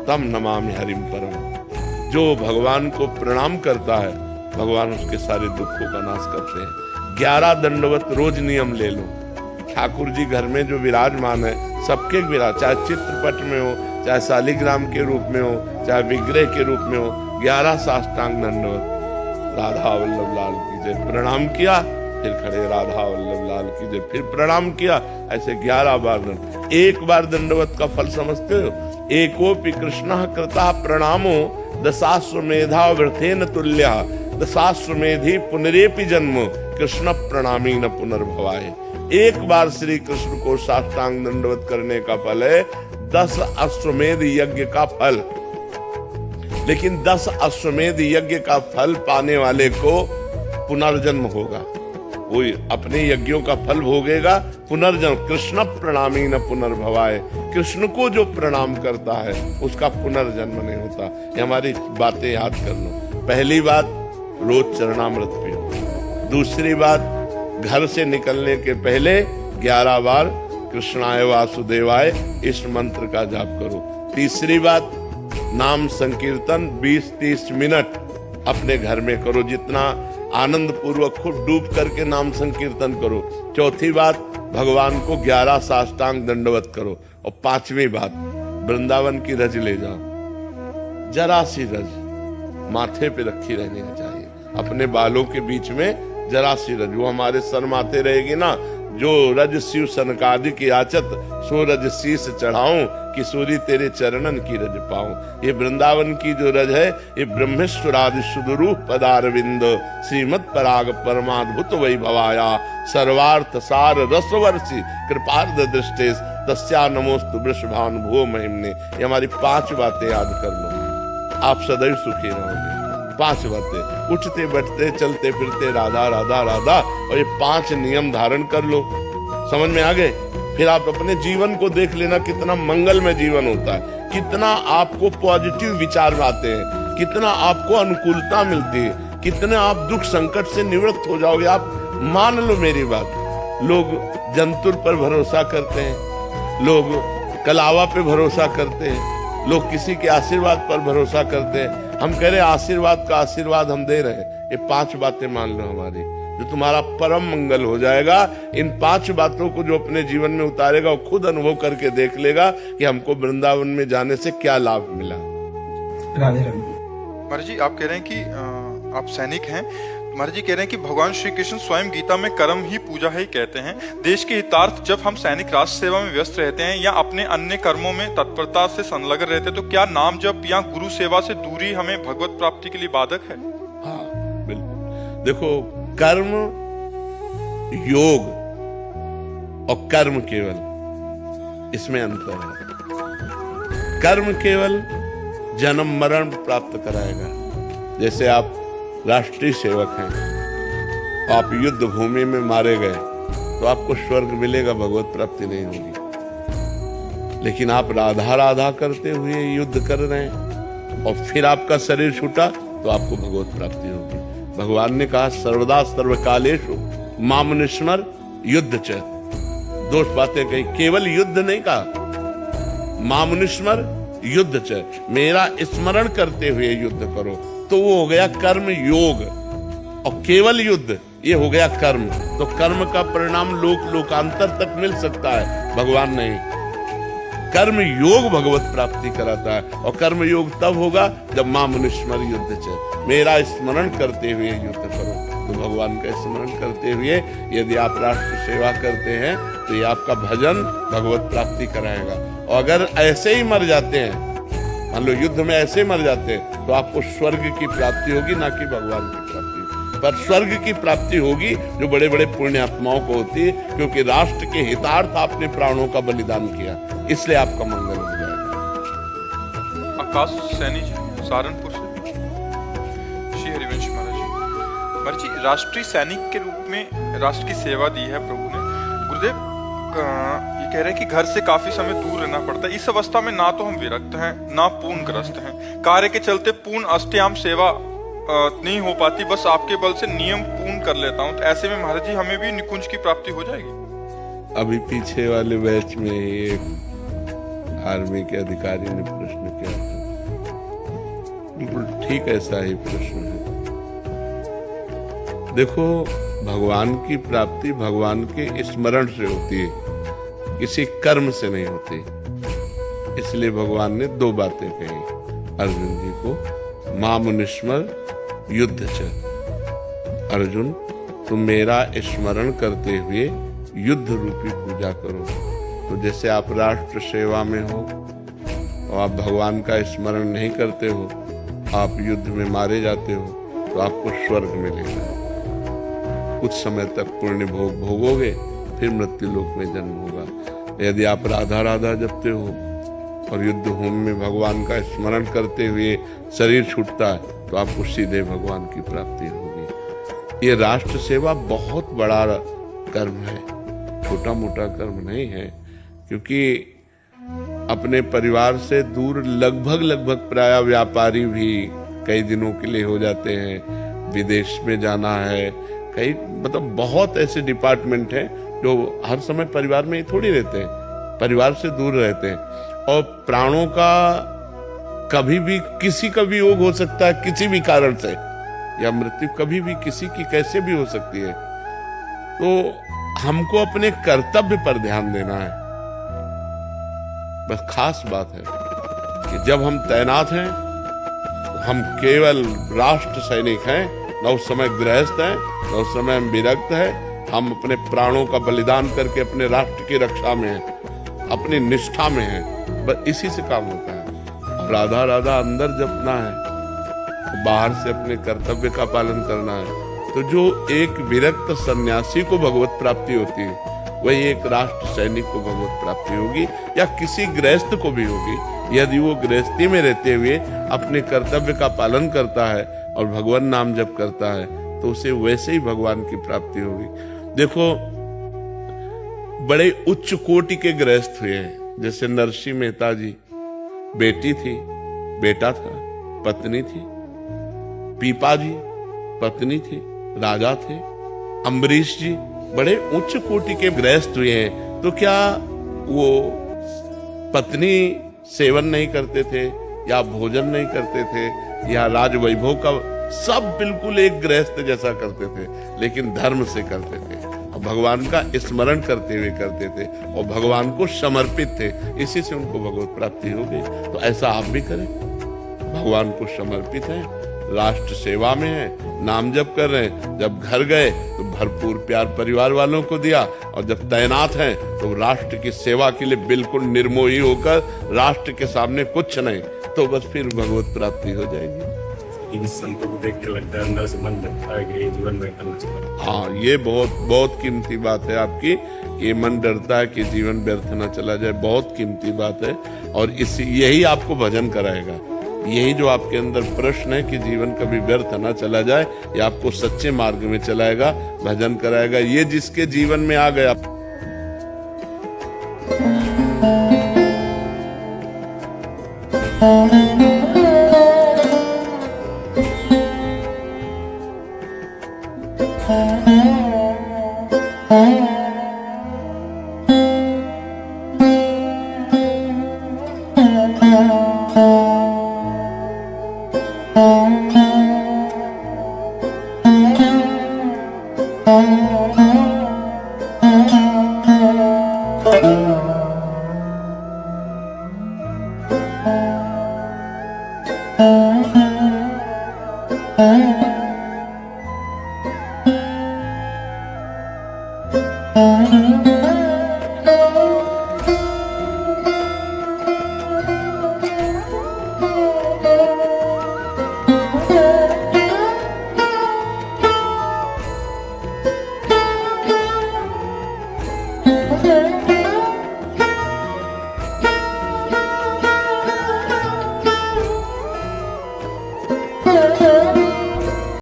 तम नमामि हरिम परम। जो भगवान को प्रणाम करता है, भगवान उसके सारे दुखों का नाश करते हैं। 11 दंडवत रोज नियम ले लो। ठाकुर जी घर में जो विराजमान है, सबके विराज, चाहे चित्रपट में हो, चाहे शालिग्राम के रूप में हो, चाहे विग्रह के रूप में हो, 11 साष्टांग दंडवत। राधा वल्लभ लाल की जय, प्रणाम किया, फिर खड़े, राधा वल्लभ लाल की जय, फिर प्रणाम किया, ऐसे 11 बार दंड। 1 बार दंडवत का फल समझते हो? एकोपि कृष्णः कृतः प्रणामो दशाश्वमेधा वृथेन तुल्यः दशाश्वमेधि पुनरेपि जन्म कृष्ण प्रणामी न पुनर्भवाय। 1 बार श्री कृष्ण को साष्टांग दंडवत करने का फल है 10 अश्वमेध यज्ञ का फल। लेकिन 10 अश्वमेध यज्ञ का फल पाने वाले को पुनर्जन्म होगा, वो अपने यज्ञों का फल भोगेगा, पुनर्जन्म। कृष्ण प्रणामी न पुनर्भवाय, कृष्ण को जो प्रणाम करता है उसका पुनर्जन्म नहीं होता। ये हमारी बातें याद कर लो। पहली बात, रोज चरणामृत पियो। दूसरी बात, घर से निकलने के पहले 11 बार कृष्णाय वासुदेवाय इस मंत्र का जाप करो। तीसरी बात, नाम संकीर्तन 20-30 मिनट अपने घर में करो, जितना आनंद पूर्वक खुद डूब करके नाम संकीर्तन करो। चौथी बात, भगवान को 11 साष्टांग दंडवत करो। और 5वीं बात, वृंदावन की रज ले जाओ, जरा सी रज माथे पे रखी रहनी चाहिए, अपने बालों के बीच में जरा सी रज, वो हमारे सर माथे रहेगी ना, जो रज शिव सनकादिक याचत सो रज शीस चढ़ाऊं, किशोरी तेरे चरणन की रज पाऊं। ये वृंदावन की जो रज है, ये ब्रह्मेश्वरादि सुदरूप पदारविंद श्रीमद पराग परमाद्भुत वैभवाया सर्वार्थ सार रसवर्षि कृपार्ध दृष्टेश तस्या नमोस्तु वृषभानुभुवो महिमने। ये हमारी 5 बातें याद कर लो, आप सदैव सुखी रहोगे। 5 बातें, उठते बैठते चलते फिरते राधा राधा राधा, और ये 5 नियम धारण कर लो, समझ में आ गए। फिर आप अपने जीवन को देख लेना, कितना मंगलमय जीवन होता है, कितना आपको पॉजिटिव विचार आते हैं, कितना आपको अनुकूलता मिलती है, कितने आप दुख संकट से निवृत्त हो जाओगे। आप मान लो मेरी बात, लोग जंतुर पर भरोसा करते हैं, लोग कलावा पे भरोसा करते हैं, लोग किसी के आशीर्वाद पर भरोसा करते हैं। हम कह रहे आशीर्वाद का आशीर्वाद हम दे रहे हैं, ये 5 बातें मान लो हमारी, जो तुम्हारा परम मंगल हो जाएगा। इन 5 बातों को जो अपने जीवन में उतारेगा, वो खुद अनुभव करके देख लेगा कि हमको वृंदावन में जाने से क्या लाभ मिला। राधे राधे। महाराज जी, आप कह रहे हैं कि आप सैनिक हैं। महाराज जी कह रहे हैं कि भगवान श्री कृष्ण स्वयं गीता में कर्म ही पूजा है कहते हैं। देश के हितार्थ जब हम सैनिक राष्ट्र सेवा में व्यस्त रहते हैं या अपने अन्य कर्मों में तत्परता से संलग्न रहते हैं, तो क्या नाम जप या गुरु सेवा से दूरी हमें भगवत प्राप्ति के लिए बाधक है? हाँ बिल्कुल। देखो, कर्म योग और कर्म केवल, इसमें अंतर है। कर्म केवल जन्म मरण प्राप्त कराएगा। जैसे आप राष्ट्रीय सेवक हैं, आप युद्ध भूमि में मारे गए तो आपको स्वर्ग मिलेगा, भगवत प्राप्ति नहीं होगी। लेकिन आप राधा राधा करते हुए युद्ध कर रहे हैं और फिर आपका शरीर छूटा तो आपको भगवत प्राप्ति होगी। भगवान ने कहा सर्वदा सर्वकालेषु मामनुस्मर युद्ध च। 2 बातें कही, केवल युद्ध नहीं कहा, मामनुस्मर युद्ध च, मेरा स्मरण करते हुए युद्ध करो, तो वो हो गया कर्म योग। और केवल युद्ध, ये हो गया कर्म। तो कर्म का परिणाम लोक लोकांतर तक मिल सकता है, भगवान नहीं। कर्म योग भगवत प्राप्ति कराता है, और कर्म योग तब होगा जब मामनुस्मर युद्ध च, मेरा स्मरण करते हुए युद्ध करो। तो भगवान का स्मरण करते हुए यदि आप राष्ट्र सेवा करते हैं तो ये आपका भजन भगवत प्राप्ति कराएगा। और अगर ऐसे ही मर जाते हैं, मान लो युद्ध में ऐसे मर जाते हैं, तो आपको स्वर्ग की प्राप्ति होगी, ना कि भगवान की प्राप्ति। पर स्वर्ग की प्राप्ति होगी जो बड़े बड़े पुण्यात्माओं को होती है, क्योंकि राष्ट्र के हितार्थ आपने प्राणों का बलिदान किया, इसलिए आपका मंगल हो जाएगा। आकाश सैनी जी सहारनपुर से। श्री हरिवंश महाराज जी, महाराज जी राष्ट्रीय सैनिक के रूप में राष्ट्र की सेवा दी है प्रभु ने। गुरुदेव ये कह रहे हैं कि घर से काफी समय दूर रहना पड़ता है। इस अवस्था में ना तो हम विरक्त हैं, ना पूर्ण ग्रस्त हैं। कार्य के चलते पूर्ण अष्टयाम सेवा नहीं हो पाती, बस आपके बल से नियम पूर्ण कर लेता हूँ। तो ऐसे में महाराज जी हमें भी निकुंज की प्राप्ति हो जाएगी? अभी पीछे वाले बैच में ही एक आर्मी के अधिकारी ने प्रश्न किया था, बिल्कुल ठीक ऐसा ही प्रश्न है। देखो, भगवान की प्राप्ति भगवान के स्मरण से होती है, किसी कर्म से नहीं होती। इसलिए भगवान ने 2 बातें कही अर्जुन जी को, मामनुस्मर युद्ध च। अर्जुन, तुम मेरा स्मरण करते हुए युद्ध रूपी पूजा करो। तो जैसे आप राष्ट्र सेवा में हो और आप भगवान का स्मरण नहीं करते हो, आप युद्ध में मारे जाते हो, तो आपको स्वर्ग मिलेगा। कुछ समय तक पुण्य भोग भोगोगे, फिर मृत्यु लोक में जन्म होगा। यदि आप राधा राधा जपते हो और युद्ध भूमि में भगवान का स्मरण करते हुए शरीर छूटता है, तो आपको सीधे भगवान की प्राप्ति होगी। ये राष्ट्र सेवा बहुत बड़ा कर्म है, छोटा मोटा कर्म नहीं है। क्योंकि अपने परिवार से दूर लगभग प्राय व्यापारी भी कई दिनों के लिए हो जाते हैं, विदेश में जाना है, कई मतलब बहुत ऐसे डिपार्टमेंट हैं जो हर समय परिवार में ही थोड़ी रहते हैं, परिवार से दूर रहते हैं। और प्राणों का कभी भी किसी का भी योग हो सकता है, किसी भी कारण से, या मृत्यु कभी भी किसी की कैसे भी हो सकती है। तो हमको अपने कर्तव्य पर ध्यान देना है। बस खास बात है कि जब हम तैनात हैं तो हम केवल राष्ट्र सैनिक हैं, न उस समय गृहस्थ हैं, न उस समय हम विरक्त हैं। हम अपने प्राणों का बलिदान करके अपने राष्ट्र की रक्षा में हैं, अपनी निष्ठा में हैं। बस इसी से काम होता है। राधा राधा अंदर जपना है, तो बाहर से अपने कर्तव्य का पालन करना है। तो जो एक विरक्त सन्यासी को भगवत प्राप्ति होती है, वही एक राष्ट्र सैनिक को भगवत प्राप्ति होगी, या किसी गृहस्थ को भी होगी। यदि वो गृहस्थी में रहते हुए अपने कर्तव्य का पालन करता है और भगवान नाम जप करता है तो उसे वैसे ही भगवान की प्राप्ति होगी। देखो, बड़े उच्च कोटि के गृहस्थ हुए हैं, जैसे नरसिंह मेहता जी, बेटी थी, बेटा था, पत्नी थी। पीपा जी पत्नी थी, राजा थे। अम्बरीश जी बड़े उच्च कोटि के गृहस्थ हुए हैं, तो क्या वो पत्नी सेवन नहीं करते थे या भोजन नहीं करते थे या राज वैभव का? सब बिल्कुल एक गृहस्थ जैसा करते थे, लेकिन धर्म से करते थे और भगवान का स्मरण करते हुए करते थे और भगवान को समर्पित थे। इसी से उनको भगवत प्राप्ति हो गई। तो ऐसा आप भी करें, भगवान को समर्पित हैं, राष्ट्र सेवा में है, नाम जप कर रहे हैं। जब घर गए तो भरपूर प्यार परिवार वालों को दिया और जब तैनात हैं तो राष्ट्र की सेवा के लिए बिल्कुल निर्मोही होकर राष्ट्र के सामने कुछ नहीं, तो बस फिर भगवत प्राप्ति हो जाएगी। इन संतों को देख के लगता है अंदर से मन लगता है कि ये जीवन में करना चाहिए। हाँ, ये बहुत बहुत कीमती बात है आपकी। ये मन डरता है कि जीवन व्यर्थ न चला जाए, बहुत कीमती बात है। और यही आपको भजन कराएगा। यही जो आपके अंदर प्रश्न है कि जीवन कभी व्यर्थ ना चला जाए, ये आपको सच्चे मार्ग में चलाएगा, भजन कराएगा। ये जिसके जीवन में आ गया,